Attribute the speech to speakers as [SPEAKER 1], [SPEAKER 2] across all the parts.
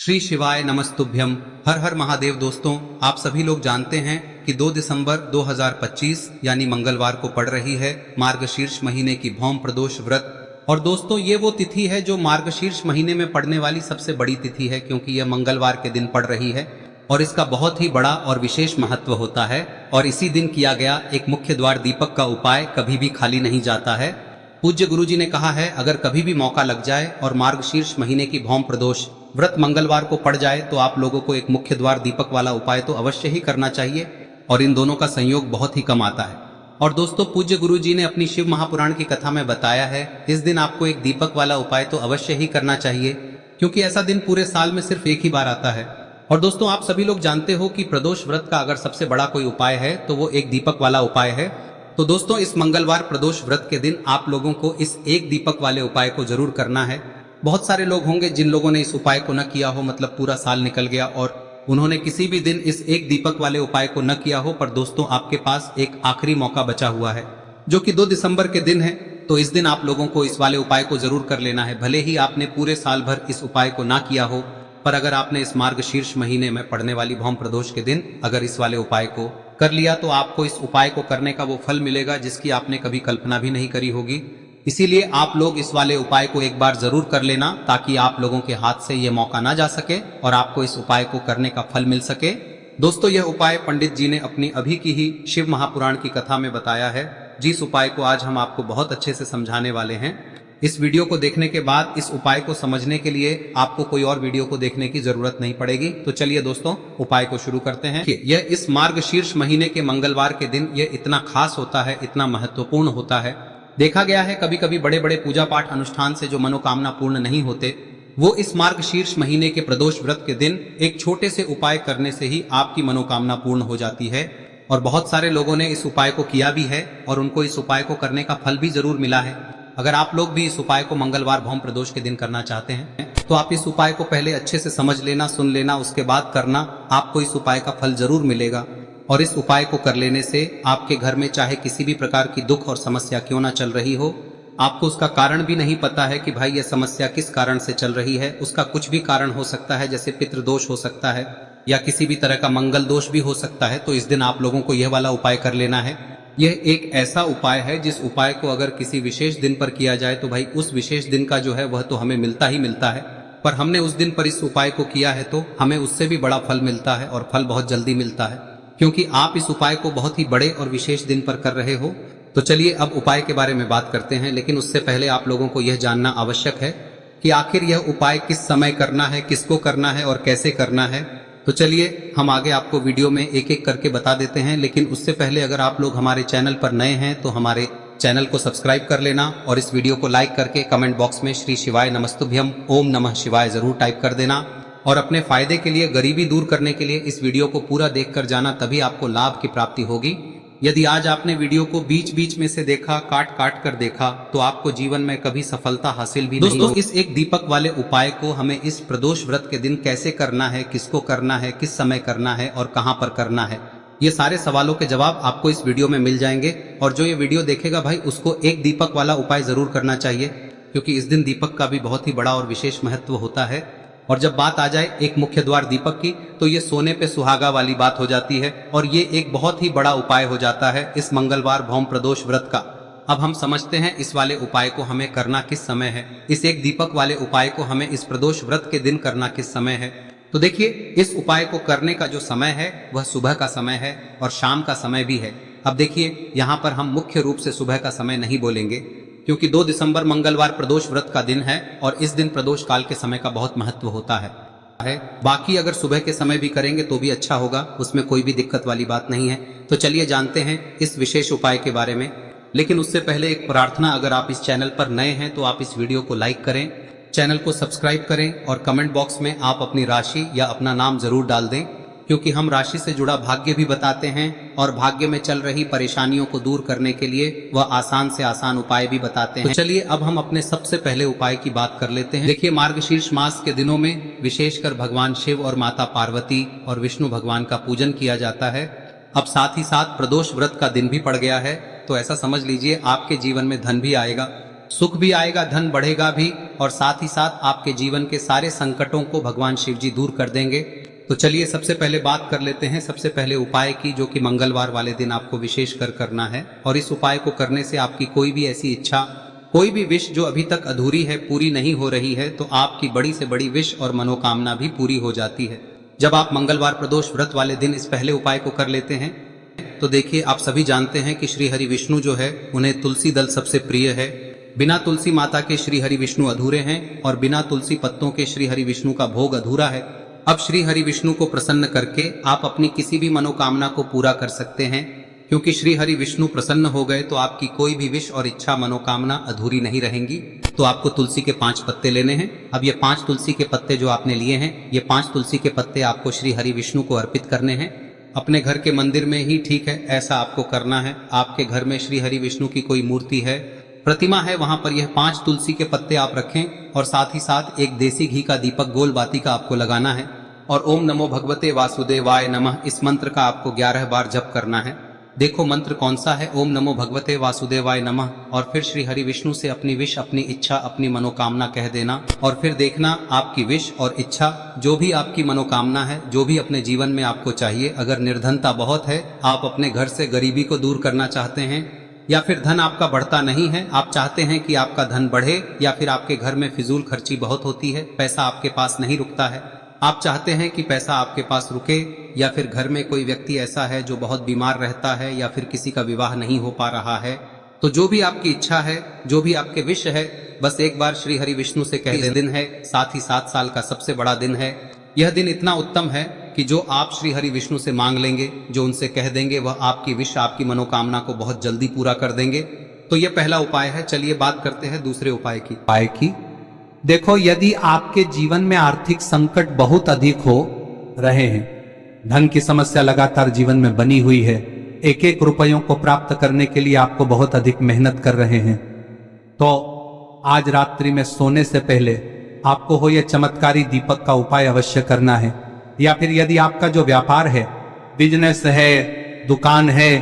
[SPEAKER 1] श्री शिवाय नमस्तुभ्यम। हर हर महादेव। दोस्तों, आप सभी लोग जानते हैं कि 2 दिसंबर 2025 यानी मंगलवार को पड़ रही है मार्गशीर्ष महीने की भौम प्रदोष व्रत। और दोस्तों, ये वो तिथि है जो मार्गशीर्ष महीने में पड़ने वाली सबसे बड़ी तिथि है, क्योंकि यह मंगलवार के दिन पड़ रही है और इसका बहुत ही बड़ा और विशेष महत्व होता है। और इसी दिन किया गया एक मुख्य द्वार दीपक का उपाय कभी भी खाली नहीं जाता है। पूज्य गुरुजी ने कहा है, अगर कभी भी मौका लग जाए और मार्गशीर्ष महीने की भौम प्रदोष व्रत मंगलवार को पड़ जाए तो आप लोगों को एक मुख्य द्वार दीपक वाला उपाय तो अवश्य ही करना चाहिए। और इन दोनों का संयोग बहुत ही कम आता है। और दोस्तों, पूज्य गुरुजी ने अपनी शिव महापुराण की कथा में बताया है, इस दिन आपको एक दीपक वाला उपाय तो अवश्य ही करना चाहिए, क्योंकि ऐसा दिन पूरे साल में सिर्फ एक ही बार आता है। और दोस्तों, आप सभी लोग जानते हो कि प्रदोष व्रत का अगर सबसे बड़ा कोई उपाय है तो वो एक दीपक वाला उपाय है। तो दोस्तों, इस मंगलवार प्रदोष व्रत के दिन आप लोगों को इस एक दीपक वाले उपाय को जरूर करना है। बहुत सारे लोग होंगे जिन लोगों ने इस उपाय को न किया हो, मतलब पूरा साल निकल गया और उन्होंने किसी भी दिन इस एक दीपक वाले उपाय को न किया हो। पर दोस्तों, आपके पास एक आखिरी मौका बचा हुआ है, जो कि 2 दिसंबर के दिन है। तो इस दिन आप लोगों को इस वाले उपाय को जरूर कर लेना है। भले ही आपने पूरे साल भर इस उपाय को ना किया हो, पर अगर आपने इस मार्गशीर्ष महीने में पड़ने वाली भौम प्रदोष के दिन अगर इस वाले उपाय को कर लिया तो आपको इस उपाय को करने का वो फल मिलेगा जिसकी आपने कभी कल्पना भी नहीं करी होगी। इसीलिए आप लोग इस वाले उपाय को एक बार जरूर कर लेना, ताकि आप लोगों के हाथ से ये मौका ना जा सके और आपको इस उपाय को करने का फल मिल सके। दोस्तों, यह उपाय पंडित जी ने अपनी अभी की ही शिव महापुराण की कथा में बताया है, जिस उपाय को आज हम आपको बहुत अच्छे से समझाने वाले हैं। इस वीडियो को देखने के बाद इस उपाय को समझने के लिए आपको कोई और वीडियो को देखने की जरूरत नहीं पड़ेगी। तो चलिए दोस्तों, उपाय को शुरू करते हैं। यह इस मार्गशीर्ष महीने के मंगलवार के दिन यह इतना खास होता है, इतना महत्वपूर्ण होता है। देखा गया है कभी कभी बड़े बड़े पूजा पाठ अनुष्ठान से जो मनोकामना पूर्ण नहीं होते, वो इस मार्गशीर्ष महीने के प्रदोष व्रत के दिन एक छोटे से उपाय करने से ही आपकी मनोकामना पूर्ण हो जाती है। और बहुत सारे लोगों ने इस उपाय को किया भी है और उनको इस उपाय को करने का फल भी जरूर मिला है। अगर आप लोग भी इस उपाय को मंगलवार भौम प्रदोष के दिन करना चाहते हैं तो आप इस उपाय को पहले अच्छे से समझ लेना, सुन लेना, उसके बाद करना। आपको इस उपाय का फल जरूर मिलेगा। और इस उपाय को कर लेने से आपके घर में चाहे किसी भी प्रकार की दुख और समस्या क्यों ना चल रही हो, आपको उसका कारण भी नहीं पता है कि भाई यह समस्या किस कारण से चल रही है, उसका कुछ भी कारण हो सकता है, जैसे पितृदोष हो सकता है या किसी भी तरह का मंगल दोष भी हो सकता है। तो इस दिन आप लोगों को यह वाला उपाय कर लेना है। यह एक ऐसा उपाय है जिस उपाय को अगर किसी विशेष दिन पर किया जाए तो भाई उस विशेष दिन का जो है वह तो हमें मिलता ही मिलता है। पर हमने उस दिन पर इस उपाय को किया है तो हमें उससे भी बड़ा फल मिलता है, और फल बहुत जल्दी मिलता है, क्योंकि आप इस उपाय को बहुत ही बड़े और विशेष दिन पर कर रहे हो। तो चलिए अब उपाय के बारे में बात करते हैं, लेकिन उससे पहले आप लोगों को यह जानना आवश्यक है कि आखिर यह उपाय किस समय करना है, किसको करना है और कैसे करना है। तो चलिए हम आगे आपको वीडियो में एक एक करके बता देते हैं, लेकिन उससे पहले अगर आप लोग हमारे चैनल पर नए हैं तो हमारे चैनल को सब्सक्राइब कर लेना और इस वीडियो को लाइक करके कमेंट बॉक्स में श्री शिवाय नमस्तुभ्यम ओम नमः शिवाय जरूर टाइप कर देना। और अपने फायदे के लिए, गरीबी दूर करने के लिए इस वीडियो को पूरा देखकर जाना, तभी आपको लाभ की प्राप्ति होगी। यदि आज आपने वीडियो को बीच बीच में से देखा, काट काट कर देखा, तो आपको जीवन में कभी सफलता हासिल भी नहीं होगी। दोस्तों, इस एक दीपक वाले उपाय को हमें इस प्रदोष व्रत के दिन कैसे करना है, किसको करना है, किस समय करना है और कहां पर करना है, ये सारे सवालों के जवाब आपको इस वीडियो में मिल जाएंगे। और जो ये वीडियो देखेगा भाई, उसको एक दीपक वाला उपाय जरूर करना चाहिए, क्योंकि इस दिन दीपक का भी बहुत ही बड़ा और विशेष महत्व होता है। और जब बात आ जाए एक मुख्य द्वार दीपक की, तो ये सोने पे सुहागा वाली बात हो जाती है और ये एक बहुत ही बड़ा उपाय हो जाता है इस मंगलवार भौम प्रदोष व्रत का। अब हम समझते हैं इस वाले उपाय को हमें करना किस समय है। इस एक दीपक वाले उपाय को हमें इस प्रदोष व्रत के दिन करना किस समय है। तो देखिए, इस उपाय को करने का जो समय है वह सुबह का समय है और शाम का समय भी है। अब देखिए, यहाँ पर हम मुख्य रूप से सुबह का समय नहीं बोलेंगे, क्योंकि 2 दिसंबर मंगलवार प्रदोष व्रत का दिन है और इस दिन प्रदोष काल के समय का बहुत महत्व होता है। बाकी अगर सुबह के समय भी करेंगे तो भी अच्छा होगा, उसमें कोई भी दिक्कत वाली बात नहीं है। तो चलिए जानते हैं इस विशेष उपाय के बारे में। लेकिन उससे पहले एक प्रार्थना, अगर आप इस चैनल पर नए हैं तो आप इस वीडियो को लाइक करें, चैनल को सब्सक्राइब करें और कमेंट बॉक्स में आप अपनी राशि या अपना नाम जरूर डाल दें, क्योंकि हम राशि से जुड़ा भाग्य भी बताते हैं और भाग्य में चल रही परेशानियों को दूर करने के लिए वह आसान से आसान उपाय भी बताते हैं। तो चलिए अब हम अपने सबसे पहले उपाय की बात कर लेते हैं। देखिए, मार्गशीर्ष मास के दिनों में विशेषकर भगवान शिव और माता पार्वती और विष्णु भगवान का पूजन किया जाता है। अब साथ ही साथ प्रदोष व्रत का दिन भी पड़ गया है, तो ऐसा समझ लीजिए आपके जीवन में धन भी आएगा, सुख भी आएगा, धन बढ़ेगा भी, और साथ ही साथ आपके जीवन के सारे संकटों को भगवान शिव जी दूर कर देंगे। तो चलिए सबसे पहले बात कर लेते हैं सबसे पहले उपाय की, जो कि मंगलवार वाले दिन आपको विशेष कर करना है। और इस उपाय को करने से आपकी कोई भी ऐसी इच्छा, कोई भी विश जो अभी तक अधूरी है, पूरी नहीं हो रही है, तो आपकी बड़ी से बड़ी विश और मनोकामना भी पूरी हो जाती है जब आप मंगलवार प्रदोष व्रत वाले दिन इस पहले उपाय को कर लेते हैं। तो देखिए, आप सभी जानते हैं कि श्री हरि विष्णु जो है उन्हें तुलसी दल सबसे प्रिय है। बिना तुलसी माता के श्री हरि विष्णु अधूरे हैं और बिना तुलसी पत्तों के श्री हरि विष्णु का भोग अधूरा है। अब श्री हरि विष्णु को प्रसन्न करके आप अपनी किसी भी मनोकामना को पूरा कर सकते हैं, क्योंकि श्री हरि विष्णु प्रसन्न हो गए तो आपकी कोई भी विश और इच्छा मनोकामना अधूरी नहीं रहेंगी। तो आपको तुलसी के 5 पत्ते लेने हैं। अब ये 5 तुलसी के पत्ते जो आपने लिए हैं, ये 5 तुलसी के पत्ते आपको श्री हरि विष्णु को अर्पित करने हैं। अपने घर के मंदिर में ही ठीक है, ऐसा आपको करना है। आपके घर में श्री हरि विष्णु की कोई मूर्ति है, प्रतिमा है, वहां पर यह 5 तुलसी के पत्ते आप रखें और साथ ही साथ एक देसी घी का दीपक गोल बाती का आपको लगाना है। और ओम नमो भगवते वासुदेवाय नमः इस मंत्र का आपको 11 बार जप करना है। देखो मंत्र कौन सा है, ओम नमो भगवते वासुदेवाय नमः, और फिर श्री हरि विष्णु से अपनी विश, अपनी इच्छा, अपनी मनोकामना कह देना। और फिर देखना आपकी विश और इच्छा, जो भी आपकी मनोकामना है, जो भी अपने जीवन में आपको चाहिए। अगर निर्धनता बहुत है, आप अपने घर से गरीबी को दूर करना चाहते हैं, या फिर धन आपका बढ़ता नहीं है, आप चाहते हैं कि आपका धन बढ़े, या फिर आपके घर में फिजूल खर्ची बहुत होती है, पैसा आपके पास नहीं रुकता है, आप चाहते हैं कि पैसा आपके पास रुके, या फिर घर में कोई व्यक्ति ऐसा है जो बहुत बीमार रहता है, या फिर किसी का विवाह नहीं हो पा रहा है, तो जो भी आपकी इच्छा है, जो भी आपके विश है, बस एक बार श्री हरि विष्णु से कह दिन है। साथ ही 7 साल का सबसे बड़ा दिन है। यह दिन इतना उत्तम है कि जो आप श्री हरि विष्णु से मांग लेंगे, जो उनसे कह देंगे, वह आपकी विश, आपकी मनोकामना को बहुत जल्दी पूरा कर देंगे। तो यह पहला उपाय है। चलिए बात करते हैं दूसरे उपाय की।
[SPEAKER 2] देखो, यदि आपके जीवन में आर्थिक संकट बहुत अधिक हो रहे हैं, धन की समस्या लगातार जीवन में बनी हुई है, एक एक रुपयों को प्राप्त करने के लिए आपको बहुत अधिक मेहनत कर रहे हैं, तो आज रात्रि में सोने से पहले आपको हो यह चमत्कारी दीपक का उपाय अवश्य करना है। या फिर यदि आपका जो व्यापार है, बिजनेस है, दुकान है,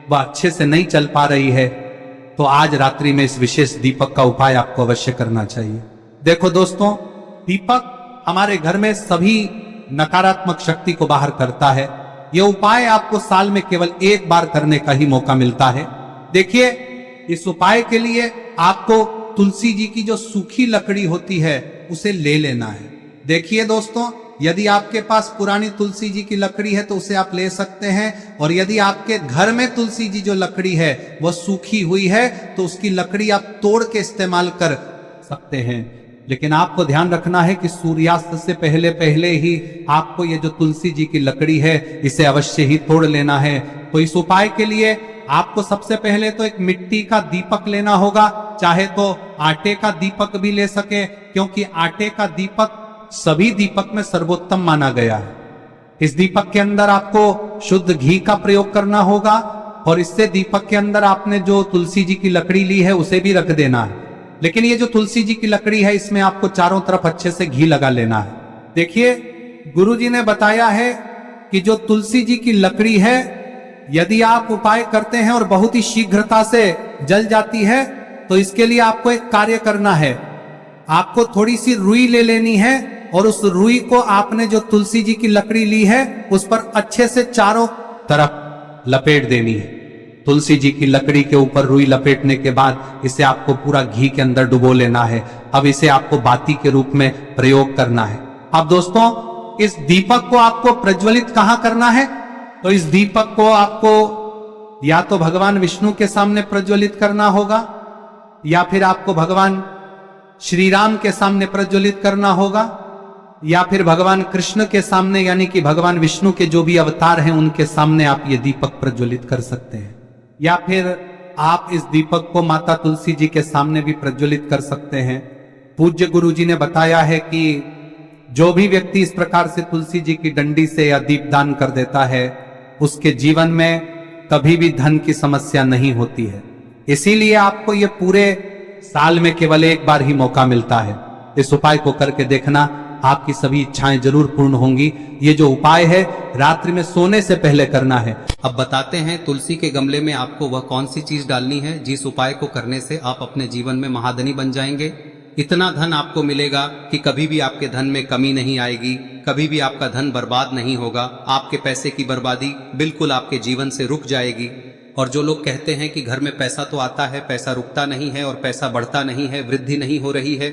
[SPEAKER 2] वह अच्छे से नहीं चल पा रही है, तो आज रात्रि में इस विशेष दीपक का उपाय आपको अवश्य करना चाहिए। देखो दोस्तों, दीपक हमारे घर में सभी नकारात्मक शक्ति को बाहर करता है। यह उपाय आपको साल में केवल 1 बार करने का ही मौका मिलता है। देखिए, इस उपाय के लिए आपको तुलसी जी की जो सूखी लकड़ी होती है उसे ले लेना है। देखिए दोस्तों, यदि आपके पास पुरानी तुलसी जी की लकड़ी है तो उसे आप ले सकते हैं, और यदि आपके घर में तुलसी जी जो लकड़ी है वह सूखी हुई है तो उसकी लकड़ी आप तोड़ के इस्तेमाल कर सकते हैं। लेकिन आपको ध्यान रखना है कि सूर्यास्त से पहले पहले ही आपको ये जो तुलसी जी की लकड़ी है इसे अवश्य ही तोड़ लेना है। तो इस उपाय के लिए आपको सबसे पहले तो एक मिट्टी का दीपक लेना होगा, चाहे तो आटे का दीपक भी ले सके, क्योंकि आटे का दीपक सभी दीपक में सर्वोत्तम माना गया है। इस दीपक के अंदर आपको शुद्ध घी का प्रयोग करना होगा, और इससे दीपक के अंदर आपने जो तुलसी जी की लकड़ी ली है उसे भी रख देना है। लेकिन ये जो तुलसी जी की लकड़ी है, इसमें आपको चारों तरफ अच्छे से घी लगा लेना है। देखिए, गुरुजी ने बताया है कि जो तुलसी जी की लकड़ी है, यदि आप उपाय करते हैं और बहुत ही शीघ्रता से जल जाती है, तो इसके लिए आपको एक कार्य करना है। आपको थोड़ी सी रुई ले लेनी है, और उस रुई को आपने जो तुलसी जी की लकड़ी ली है उस पर अच्छे से चारों तरफ लपेट देनी है। तुलसी जी की लकड़ी के ऊपर रुई लपेटने के बाद इसे आपको पूरा घी के अंदर डुबो लेना है। अब इसे आपको बाती के रूप में प्रयोग करना है। अब दोस्तों, इस दीपक को आपको प्रज्वलित कहां करना है? तो इस दीपक को आपको या तो भगवान विष्णु के सामने प्रज्वलित करना होगा, या फिर आपको भगवान श्री राम के सामने प्रज्वलित करना होगा, या फिर भगवान कृष्ण के सामने, यानी कि भगवान विष्णु के जो भी अवतार हैं उनके सामने आप ये दीपक प्रज्वलित कर सकते हैं। या फिर आप इस दीपक को माता तुलसी जी के सामने भी प्रज्वलित कर सकते हैं। पूज्य गुरु जी ने बताया है कि जो भी व्यक्ति इस प्रकार से तुलसी जी की डंडी से या दीपदान कर देता है, उसके जीवन में कभी भी धन की समस्या नहीं होती है। इसीलिए आपको ये पूरे साल में केवल 1 बार ही मौका मिलता है। इस उपाय को करके देखना, आपकी सभी इच्छाएं जरूर पूर्ण होंगी। ये जो उपाय है रात्रि में सोने से पहले करना है।
[SPEAKER 1] अब बताते हैं तुलसी के गमले में आपको वह कौन सी चीज डालनी है जिस उपाय को करने से आप अपने जीवन में महाधनी बन जाएंगे। इतना धन आपको मिलेगा कि कभी भी आपके धन में कमी नहीं आएगी, कभी भी आपका धन बर्बाद नहीं होगा। आपके पैसे की बर्बादी बिल्कुल आपके जीवन से रुक जाएगी। और जो लोग कहते हैं कि घर में पैसा तो आता है, पैसा रुकता नहीं है और पैसा बढ़ता नहीं है, वृद्धि नहीं हो रही है,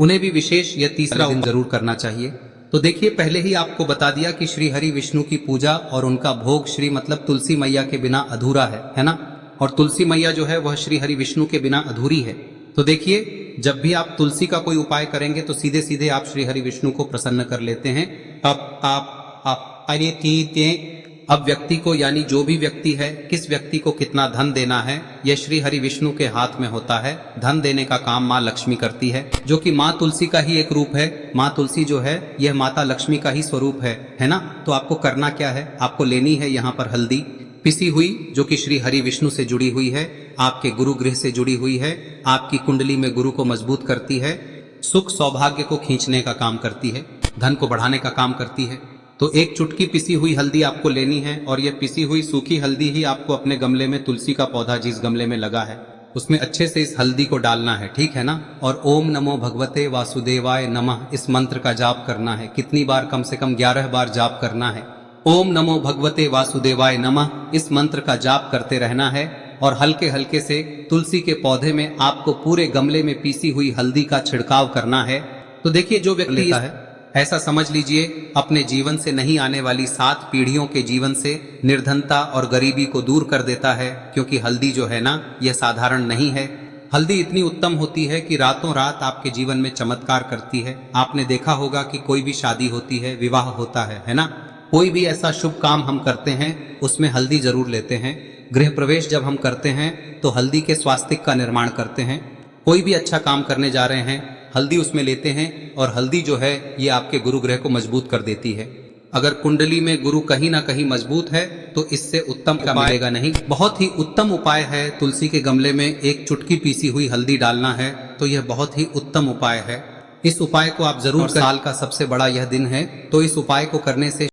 [SPEAKER 1] उन्हें भी विशेष यह तीसरा दिन जरूर करना चाहिए। तो देखिए, पहले ही आपको बता दिया कि श्री हरि विष्णु की पूजा और उनका भोग श्री मतलब तुलसी मैया के बिना अधूरा है ना। और तुलसी मैया जो है वह श्री हरि विष्णु के बिना अधूरी है। तो देखिए, जब भी आप तुलसी का कोई उपाय करेंगे तो सीधे सीधे आप श्री हरि विष्णु को प्रसन्न कर लेते हैं। अब व्यक्ति को, यानी जो भी व्यक्ति है, किस व्यक्ति को कितना धन देना है, यह श्री हरि विष्णु के हाथ में होता है। धन देने का काम माँ लक्ष्मी करती है, जो कि माँ तुलसी का ही एक रूप है। माँ तुलसी जो है यह माता लक्ष्मी का ही स्वरूप है ना। तो आपको करना क्या है, आपको लेनी है यहाँ पर हल्दी पिसी हुई, जो कि श्री हरि विष्णु से जुड़ी हुई है, आपके गुरु गृह से जुड़ी हुई है, आपकी कुंडली में गुरु को मजबूत करती है, सुख सौभाग्य को खींचने का काम करती है, धन को बढ़ाने का काम करती है। तो एक चुटकी पिसी हुई हल्दी आपको लेनी है और यह पिसी हुई सूखी हल्दी ही आपको अपने गमले में, तुलसी का पौधा जिस गमले में लगा है उसमें अच्छे से इस हल्दी को डालना है, ठीक है ना। और ओम नमो भगवते वासुदेवाय नमः इस मंत्र का जाप करना है। कितनी बार? कम से कम 11 बार जाप करना है। ओम नमो भगवते वासुदेवाय नमः इस मंत्र का जाप करते रहना है और हल्के हल्के से तुलसी के पौधे में आपको पूरे गमले में पीसी हुई हल्दी का छिड़काव करना है। तो देखिए, जो व्यक्ति लेता है, ऐसा समझ लीजिए अपने जीवन से नहीं आने वाली 7 पीढ़ियों के जीवन से निर्धनता और गरीबी को दूर कर देता है। क्योंकि हल्दी जो है ना, यह साधारण नहीं है। हल्दी इतनी उत्तम होती है कि रातों रात आपके जीवन में चमत्कार करती है। आपने देखा होगा कि कोई भी शादी होती है, विवाह होता है ना, कोई भी ऐसा शुभ काम हम करते हैं उसमें हल्दी जरूर लेते हैं। गृह प्रवेश जब हम करते हैं तो हल्दी के स्वास्तिक का निर्माण करते हैं। कोई भी अच्छा काम करने जा रहे हैं, हल्दी उसमें लेते हैं। और हल्दी जो है ये आपके गुरु ग्रह को मजबूत कर देती है। अगर कुंडली में गुरु कहीं ना कहीं मजबूत है तो इससे उत्तम का मिलेगा नहीं। बहुत ही उत्तम उपाय है। तुलसी के गमले में एक चुटकी पीसी हुई हल्दी डालना है, तो यह बहुत ही उत्तम उपाय है। इस उपाय को आप जरूर, साल का सबसे बड़ा यह दिन है, तो इस उपाय को करने से